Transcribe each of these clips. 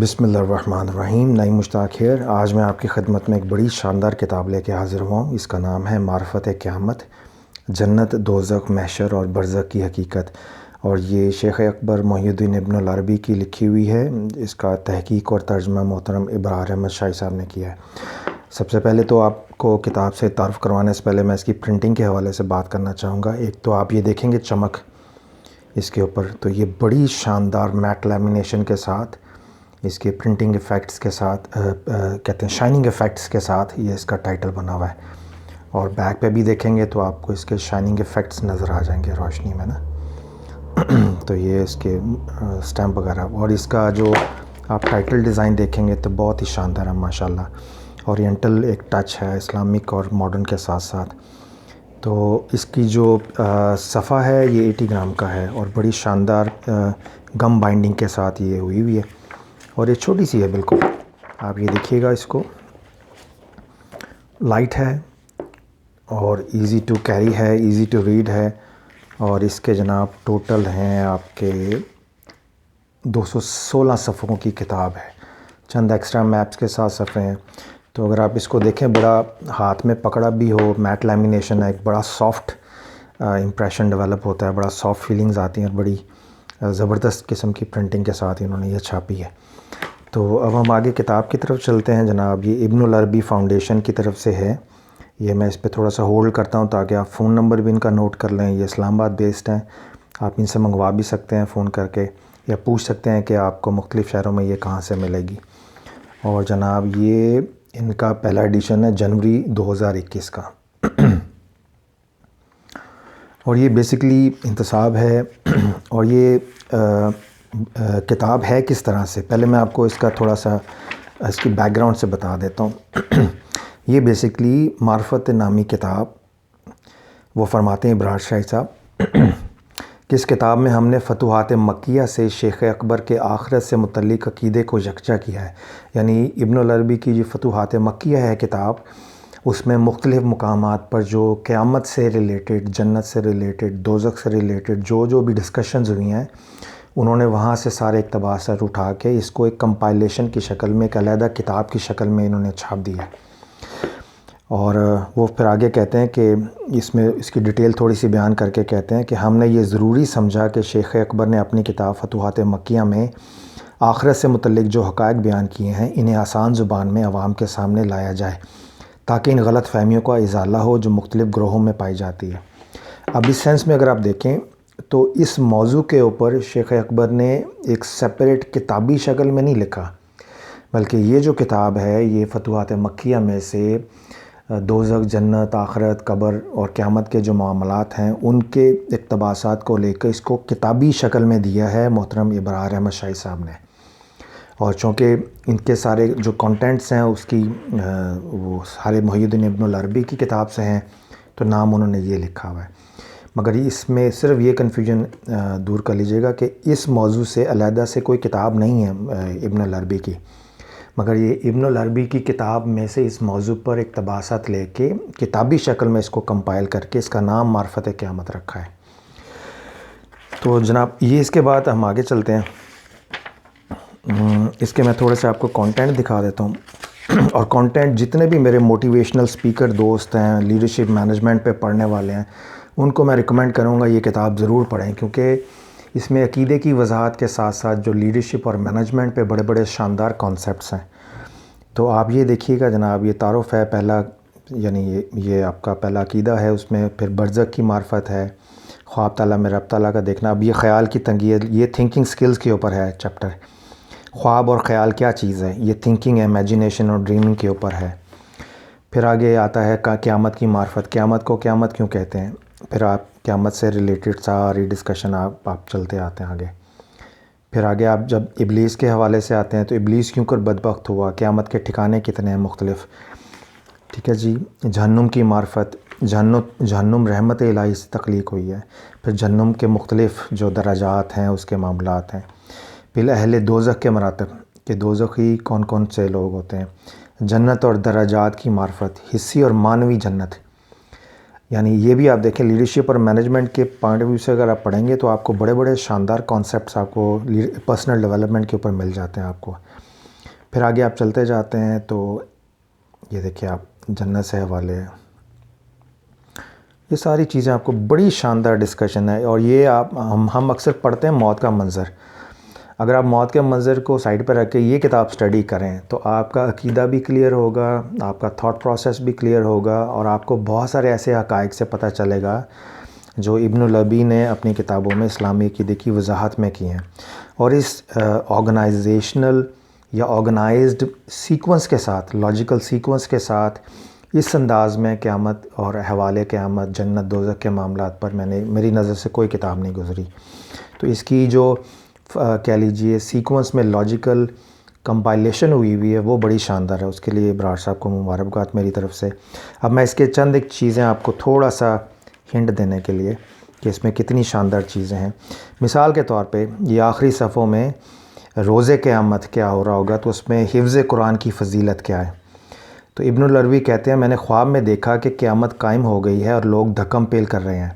بسم اللہ الرحمن الرحیم. نئی مشتاق خیر. آج میں آپ کی خدمت میں ایک بڑی شاندار کتاب لے کے حاضر ہوا ہوں. اس کا نام ہے معرفت قیامت، جنت، دوزخ، محشر اور برزخ کی حقیقت. اور یہ شیخ اکبر محی الدین ابن العربی کی لکھی ہوئی ہے. اس کا تحقیق اور ترجمہ محترم ابرار احمد شاہی صاحب نے کیا ہے. سب سے پہلے تو آپ کو کتاب سے تعارف کروانے سے پہلے میں اس کی پرنٹنگ کے حوالے سے بات کرنا چاہوں گا. ایک تو آپ یہ دیکھیں گے چمک اس کے اوپر، تو یہ بڑی شاندار میٹ لیمینیشن کے ساتھ، اس کے پرنٹنگ ایفیکٹس کے ساتھ، کہتے ہیں شائننگ ایفیکٹس کے ساتھ یہ اس کا ٹائٹل بنا ہوا ہے. اور بیک پہ بھی دیکھیں گے تو آپ کو اس کے شائننگ ایفیکٹس نظر آ جائیں گے روشنی میں نا. تو یہ اس کے سٹیمپ وغیرہ، اور اس کا جو آپ ٹائٹل ڈیزائن دیکھیں گے تو بہت ہی شاندار ہے ماشاءاللہ. اورینٹل ایک ٹچ ہے اسلامک اور ماڈرن کے ساتھ ساتھ. تو اس کی جو صفحہ ہے یہ 80 گرام کا ہے اور بڑی شاندار گم بائنڈنگ کے ساتھ یہ ہوئی ہے. اور یہ چھوٹی سی ہے بالکل. آپ یہ دیکھیے گا، اس کو لائٹ ہے اور ایزی ٹو کیری ہے، ایزی ٹو ریڈ ہے. اور اس کے جناب ٹوٹل ہیں آپ کے 216 صفحوں کی کتاب ہے. چند ایکسٹرا میپس کے ساتھ صفحے ہیں. تو اگر آپ اس کو دیکھیں، بڑا ہاتھ میں پکڑا بھی ہو، میٹ لیمینیشن ہے، ایک بڑا سافٹ امپریشن ڈیولپ ہوتا ہے، بڑا سافٹ فیلنگز آتی ہیں، اور بڑی زبردست قسم کی پرنٹنگ کے ساتھ انہوں نے یہ چھاپی ہے. تو اب ہم آگے کتاب کی طرف چلتے ہیں جناب. یہ ابن العربی فاؤنڈیشن کی طرف سے ہے. یہ میں اس پہ تھوڑا سا ہولڈ کرتا ہوں تاکہ آپ فون نمبر بھی ان کا نوٹ کر لیں. یہ اسلام آباد بیسڈ ہیں. آپ ان سے منگوا بھی سکتے ہیں فون کر کے، یا پوچھ سکتے ہیں کہ آپ کو مختلف شہروں میں یہ کہاں سے ملے گی. اور جناب یہ ان کا پہلا ایڈیشن ہے جنوری 2021 کا. اور یہ بیسکلی انتصاب ہے. اور یہ کتاب ہے کس طرح سے، پہلے میں آپ کو اس کا تھوڑا سا اس کی بیک گراؤنڈ سے بتا دیتا ہوں. یہ بیسکلی معرفت نامی کتاب، وہ فرماتے ہیں ابرار شاہی صاحب کہ اس کتاب میں ہم نے فتوحات مکیہ سے شیخ اکبر کے آخرت سے متعلق عقیدے کو یکجا کیا ہے. یعنی ابن العربی کی جو فتوحات مکیہ ہے کتاب، اس میں مختلف مقامات پر جو قیامت سے ریلیٹڈ، جنت سے ریلیٹڈ، دوزخ سے ریلیٹڈ جو بھی ڈسکشنز ہوئی ہیں، انہوں نے وہاں سے سارے اقتباسات اٹھا کے اس کو ایک کمپائلیشن کی شکل میں، ایک علیحدہ کتاب کی شکل میں انہوں نے چھاپ دیا ہے. اور وہ پھر آگے کہتے ہیں کہ اس میں اس کی ڈیٹیل تھوڑی سی بیان کر کے کہتے ہیں کہ ہم نے یہ ضروری سمجھا کہ شیخ اکبر نے اپنی کتاب فتوحات مکیہ میں آخرت سے متعلق جو حقائق بیان کیے ہیں، انہیں آسان زبان میں عوام کے سامنے لایا جائے تاکہ ان غلط فہمیوں کا ازالہ ہو جو مختلف گروہوں میں پائی جاتی ہے. اب اس سینس میں اگر آپ دیکھیں تو اس موضوع کے اوپر شیخ اکبر نے ایک سیپریٹ کتابی شکل میں نہیں لکھا، بلکہ یہ جو کتاب ہے یہ فتوحات مکیہ میں سے دوزخ، جنت، آخرت، قبر اور قیامت کے جو معاملات ہیں ان کے اقتباسات کو لے کر اس کو کتابی شکل میں دیا ہے محترم ابرار احمد شاہی صاحب نے. اور چونکہ ان کے سارے جو کانٹینٹس ہیں اس کی وہ سارے محی الدین ابن العربی کی کتاب سے ہیں، تو نام انہوں نے یہ لکھا ہوا ہے. مگر اس میں صرف یہ کنفیوژن دور کر لیجئے گا کہ اس موضوع سے علیحدہ سے کوئی کتاب نہیں ہے ابن العربی کی، مگر یہ ابن العربی کی کتاب میں سے اس موضوع پر اقتباسات لے کے کتابی شکل میں اس کو کمپائل کر کے اس کا نام معرفت قیامت رکھا ہے. تو جناب یہ اس کے بعد ہم آگے چلتے ہیں. اس کے میں تھوڑے سے آپ کو کانٹینٹ دکھا دیتا ہوں. اور کانٹینٹ جتنے بھی میرے موٹیویشنل سپیکر دوست ہیں، لیڈرشپ مینجمنٹ پہ پڑھنے والے ہیں، ان کو میں ریکمینڈ کروں گا یہ کتاب ضرور پڑھیں، کیونکہ اس میں عقیدے کی وضاحت کے ساتھ ساتھ جو لیڈرشپ اور مینجمنٹ پہ بڑے بڑے شاندار کانسیپٹس ہیں. تو آپ یہ دیکھیے گا جناب، یہ تعارف ہے پہلا، یعنی یہ آپ کا پہلا عقیدہ ہے. اس میں پھر برزخ کی معرفت ہے، خواب تعالیٰ میں رب تعالیٰ کا دیکھنا. اب یہ خیال کی تنگی ہے، یہ تھنکنگ سکلز کے اوپر ہے چیپٹر. خواب اور خیال کیا چیز ہے، یہ تھنکنگ، امیجینیشن اور ڈریمنگ کے اوپر ہے. پھر آگے آتا ہے قیامت کی معرفت، قیامت کو قیامت کیوں کہتے ہیں. پھر آپ قیامت سے ریلیٹڈ ساری ڈسکشن آپ چلتے آتے ہیں آگے. پھر آگے آپ جب ابلیس کے حوالے سے آتے ہیں تو ابلیس کیوں کر بدبخت ہوا، قیامت کے ٹھکانے کتنے ہیں مختلف. ٹھیک ہے جی. جہنم کی معرفت، جہنم رحمت الہی سے تخلیق ہوئی ہے. پھر جہنم کے مختلف جو درجات ہیں اس کے معاملات ہیں. پھر اہل دوزخ کے مراتب کہ دوزخی کون کون سے لوگ ہوتے ہیں. جنت اور درجات کی معرفت، حصی اور معنوی جنت. یعنی یہ بھی آپ دیکھیں لیڈرشپ اور مینجمنٹ کے پوائنٹ آف ویو سے اگر آپ پڑھیں گے تو آپ کو بڑے بڑے شاندار کانسیپٹس آپ کو پرسنل ڈیولپمنٹ کے اوپر مل جاتے ہیں آپ کو. پھر آگے آپ چلتے جاتے ہیں تو یہ دیکھیں آپ جنت سے حوالے ہیں. یہ ساری چیزیں آپ کو بڑی شاندار ڈسکشن ہے. اور یہ ہم اکثر پڑھتے ہیں موت کا منظر. اگر آپ موت کے منظر کو سائڈ پہ رکھ کے یہ کتاب سٹڈی کریں تو آپ کا عقیدہ بھی کلیئر ہوگا, آپ کا تھاٹ پروسیس بھی کلیئر ہوگا, اور آپ کو بہت سارے ایسے حقائق سے پتہ چلے گا جو ابن العربی نے اپنی کتابوں میں اسلامی عقیدے کی وضاحت میں کی ہیں. اور اس آرگنائزیشنل یا آرگنائزڈ سیکوینس کے ساتھ, لاجیکل سیکوینس کے ساتھ, اس انداز میں قیامت اور حوالے قیامت, جنت دوزخ کے معاملات پر میری نظر سے کوئی کتاب نہیں گزری. تو اس کی جو کہہ لیجئے سیکوینس میں لاجیکل کمپائلیشن ہوئی ہے وہ بڑی شاندار ہے. اس کے لیے ابرار صاحب کو مبارکباد میری طرف سے. اب میں اس کے چند ایک چیزیں آپ کو تھوڑا سا ہنٹ دینے کے لیے کہ اس میں کتنی شاندار چیزیں ہیں. مثال کے طور پہ یہ آخری صفحوں میں روز قیامت کیا ہو رہا ہوگا, تو اس میں حفظ قرآن کی فضیلت کیا ہے. تو ابن العربی کہتے ہیں میں نے خواب میں دیکھا کہ قیامت قائم ہو گئی ہے اور لوگ دھکم پیل کر رہے ہیں.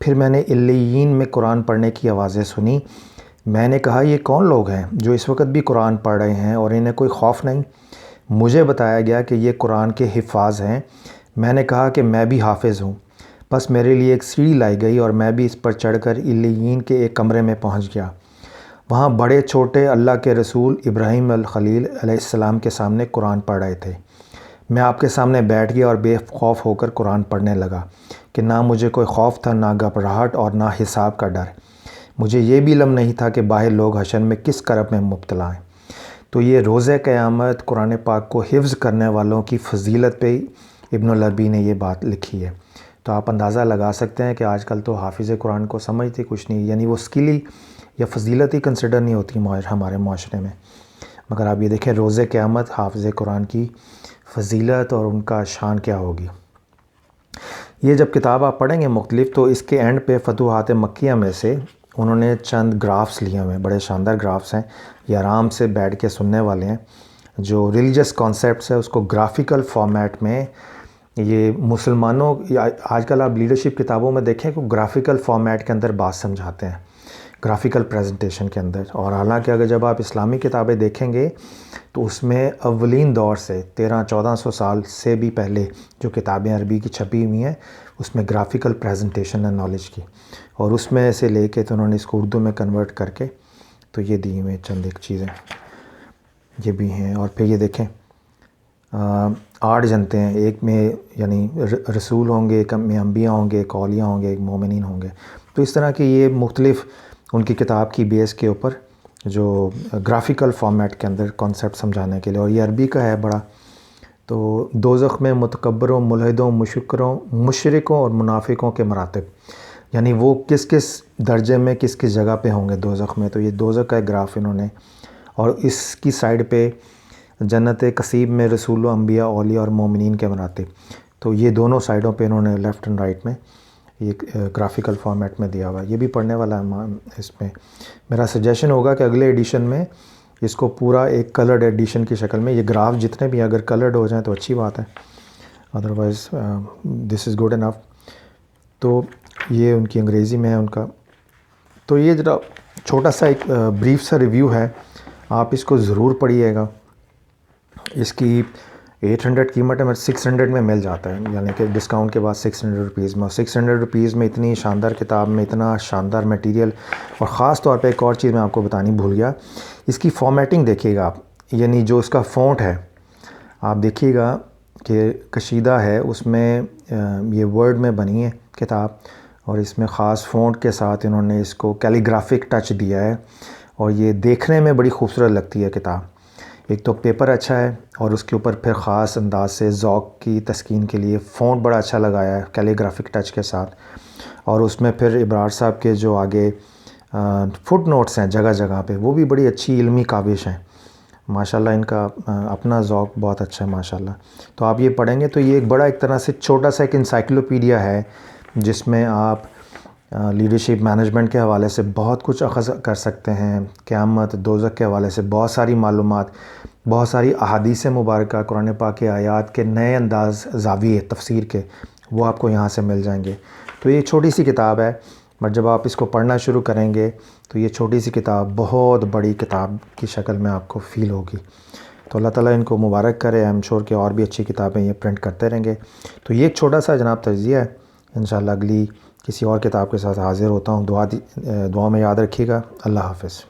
پھر میں نے علیین میں قرآن پڑھنے کی آوازیں سنی. میں نے کہا یہ کون لوگ ہیں جو اس وقت بھی قرآن پڑھ رہے ہیں اور انہیں کوئی خوف نہیں؟ مجھے بتایا گیا کہ یہ قرآن کے حفاظ ہیں. میں نے کہا کہ میں بھی حافظ ہوں. بس میرے لیے ایک سیڑھی لائی گئی اور میں بھی اس پر چڑھ کر علیین کے ایک کمرے میں پہنچ گیا. وہاں بڑے چھوٹے اللہ کے رسول ابراہیم الخلیل علیہ السلام کے سامنے قرآن پڑھ رہے تھے. میں آپ کے سامنے بیٹھ گیا اور بے خوف ہو کر قرآن پڑھنے لگا کہ نہ مجھے کوئی خوف تھا, نہ گھبراہٹ اور نہ حساب کا ڈر. مجھے یہ بھی علم نہیں تھا کہ باہر لوگ حشر میں کس کرب میں مبتلا ہیں. تو یہ روز قیامت قرآن پاک کو حفظ کرنے والوں کی فضیلت پہ ابن العربی نے یہ بات لکھی ہے. تو آپ اندازہ لگا سکتے ہیں کہ آج کل تو حافظ قرآن کو سمجھتے کچھ نہیں, یعنی وہ اسکل ہی یا فضیلت ہی کنسیڈر نہیں ہوتی ہمارے معاشرے میں. مگر آپ یہ دیکھیں روز قیامت حافظ قرآن کی فضیلت اور ان کا شان کیا ہوگی. یہ جب کتاب آپ پڑھیں گے مختلف, تو اس کے اینڈ پہ فتوحات مکیہ میں سے انہوں نے چند گرافس لیے ہوئے ہیں, بڑے شاندار گرافس ہیں. یہ آرام سے بیٹھ کے سننے والے ہیں. جو ریلیجس کانسیپٹس ہے اس کو گرافیکل فارمیٹ میں یہ مسلمانوں, آج کل آپ لیڈرشپ کتابوں میں دیکھیں کہ گرافیکل فارمیٹ کے اندر بات سمجھاتے ہیں, گرافیکل پریزنٹیشن کے اندر. اور حالانکہ اگر جب آپ اسلامی کتابیں دیکھیں گے تو اس میں اولین دور سے 1300-1400 سال سے بھی پہلے جو کتابیں عربی کی چھپی ہوئی ہیں اس میں گرافیکل پریزنٹیشن ہے نالج کی, اور اس میں سے لے کے تو انہوں نے اس کو اردو میں کنورٹ کر کے تو یہ دی ہوئے چند ایک چیزیں یہ بھی ہیں. اور پھر یہ دیکھیں 8 جنتیں ہیں, ایک میں یعنی رسول ہوں گے, ایک میں انبیاء ہوں گے, ایک اولیاء ہوں گے, ایک مومنین ہوں گے. تو اس طرح کی یہ مختلف ان کی کتاب کی بیس کے اوپر جو گرافیکل فارمیٹ کے اندر کانسیپٹ سمجھانے کے لیے. اور یہ عربی کا ہے بڑا. تو دوزخ میں متکبروں, ملحدوں, مشرکوں اور منافقوں کے مراتب, یعنی وہ کس کس درجے میں کس کس جگہ پہ ہوں گے دوزخ میں. تو یہ دوزخ کا ایک گراف انہوں نے, اور اس کی سائڈ پہ جنت کثیب میں رسول و انبیاء, اولیاء اور مومنین کے مراتب. تو یہ دونوں سائڈوں پہ انہوں نے لیفٹ اینڈ رائٹ میں یہ گرافیکل فارمیٹ میں دیا ہوا ہے. یہ بھی پڑھنے والا ہے. اس میں میرا سجیشن ہوگا کہ اگلے ایڈیشن میں اس کو پورا ایک کلرڈ ایڈیشن کی شکل میں, یہ گراف جتنے بھی اگر کلرڈ ہو جائیں تو اچھی بات ہے, otherwise this is good enough. تو یہ ان کی انگریزی میں ہے ان کا. تو یہ ذرا چھوٹا سا ایک بریف سا ریویو ہے, آپ اس کو ضرور پڑھیے گا. اس کی 800 قیمت ہے, 600 میں مل جاتا ہے, یعنی کہ ڈسکاؤنٹ کے بعد 600 روپیز میں. 600 روپیز میں اتنی شاندار کتاب میں اتنا شاندار میٹیریل. اور خاص طور پہ ایک اور چیز میں آپ کو بتانی بھول گیا, اس کی فارمیٹنگ دیکھیے گا آپ, یعنی جو اس کا فونٹ ہے آپ دیکھیے گا کہ کشیدہ ہے, اس میں یہ ورڈ میں بنی ہے کتاب, اور اس میں خاص فونٹ کے ساتھ انہوں نے اس کو کیلیگرافک ٹچ دیا ہے, اور یہ دیکھنے میں بڑی خوبصورت لگتی ہے کتاب. ایک تو پیپر اچھا ہے, اور اس کے اوپر پھر خاص انداز سے ذوق کی تسکین کے لیے فونٹ بڑا اچھا لگایا ہے کیلیگرافک ٹچ کے ساتھ. اور اس میں پھر ابرار صاحب کے جو آگے فٹ نوٹس ہیں جگہ جگہ پہ, وہ بھی بڑی اچھی علمی کاوش ہیں ماشاءاللہ. ان کا اپنا ذوق بہت اچھا ہے ماشاءاللہ. تو آپ یہ پڑھیں گے تو یہ ایک بڑا ایک طرح سے چھوٹا سا ایک انسائکلوپیڈیا ہے, جس میں آپ لیڈرشپ مینجمنٹ کے حوالے سے بہت کچھ اخذ کر سکتے ہیں, قیامت دوزخ کے حوالے سے بہت ساری معلومات, بہت ساری احادیث مبارکہ, قرآن پاک کے آیات کے نئے انداز زاویے تفسیر کے, وہ آپ کو یہاں سے مل جائیں گے. تو یہ چھوٹی سی کتاب ہے, بٹ جب آپ اس کو پڑھنا شروع کریں گے تو یہ چھوٹی سی کتاب بہت بڑی کتاب کی شکل میں آپ کو فیل ہوگی. تو اللہ تعالیٰ ان کو مبارک کرے. آئی ایم شور کہ اور بھی اچھی کتابیں یہ پرنٹ کرتے رہیں گے. تو یہ ایک چھوٹا سا جناب تجزیہ ہے. انشاءاللہ اگلی کسی اور کتاب کے ساتھ حاضر ہوتا ہوں. دعا میں یاد رکھیے گا. اللہ حافظ.